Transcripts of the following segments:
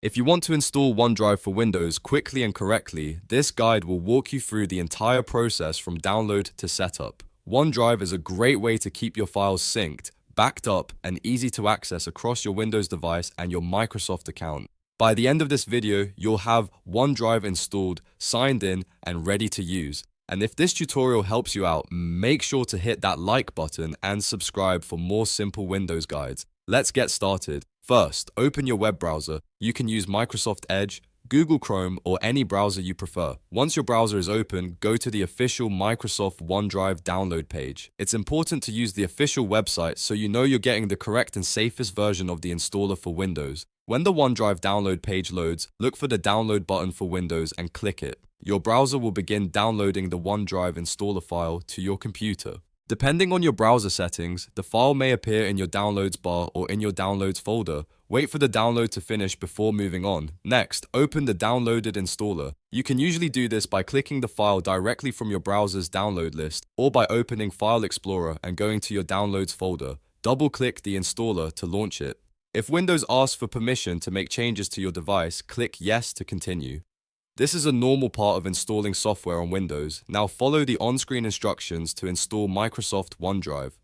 If you want to install OneDrive for Windows quickly and correctly, this guide will walk you through the entire process from download to setup. OneDrive is a great way to keep your files synced, backed up, and easy to access across your Windows device and your Microsoft account. By the end of this video, you'll have OneDrive installed, signed in, and ready to use. And if this tutorial helps you out, make sure to hit that like button and subscribe for more simple Windows guides. Let's get started. First, open your web browser. You can use Microsoft Edge, Google Chrome, or any browser you prefer. Once your browser is open, go to the official Microsoft OneDrive download page. It's important to use the official website so you know you're getting the correct and safest version of the installer for Windows. When the OneDrive download page loads, look for the download button for Windows and click it. Your browser will begin downloading the OneDrive installer file to your computer. Depending on your browser settings, the file may appear in your downloads bar or in your downloads folder. Wait for the download to finish before moving on. Next, open the downloaded installer. You can usually do this by clicking the file directly from your browser's download list or by opening File Explorer and going to your downloads folder. Double-click the installer to launch it. If Windows asks for permission to make changes to your device, click Yes to continue. This is a normal part of installing software on Windows. Now follow the on-screen instructions to install Microsoft OneDrive.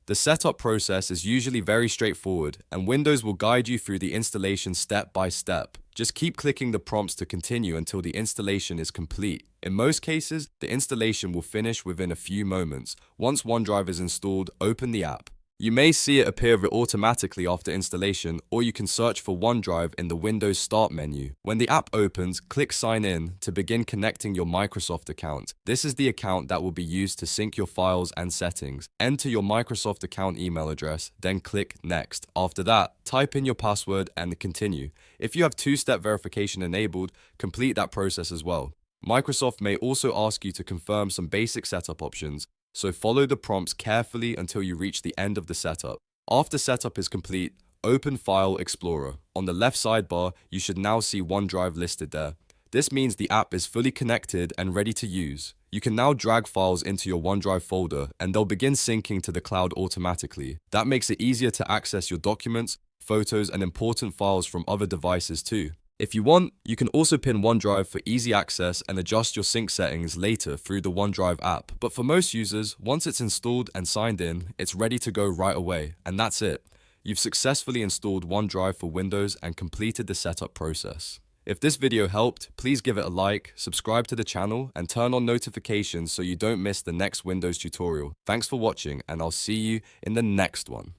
The setup process is usually very straightforward, and Windows will guide you through the installation step by step. Just keep clicking the prompts to continue until the installation is complete. In most cases, the installation will finish within a few moments. Once OneDrive is installed, open the app. You may see it appear automatically after installation, or you can search for OneDrive in the Windows Start menu. When the app opens, click Sign In to begin connecting your Microsoft account. This is the account that will be used to sync your files and settings. Enter your Microsoft account email address, then click Next. After that, type in your password and continue. If you have two-step verification enabled, complete that process as well. Microsoft may also ask you to confirm some basic setup options, so follow the prompts carefully until you reach the end of the setup. After setup is complete, open File Explorer. On the left sidebar, you should now see OneDrive listed there. This means the app is fully connected and ready to use. You can now drag files into your OneDrive folder and they'll begin syncing to the cloud automatically. That makes it easier to access your documents, photos, and important files from other devices too. If you want, you can also pin OneDrive for easy access and adjust your sync settings later through the OneDrive app. But for most users, once it's installed and signed in, it's ready to go right away. And that's it. You've successfully installed OneDrive for Windows and completed the setup process. If this video helped, please give it a like, subscribe to the channel, and turn on notifications so you don't miss the next Windows tutorial. Thanks for watching, and I'll see you in the next one.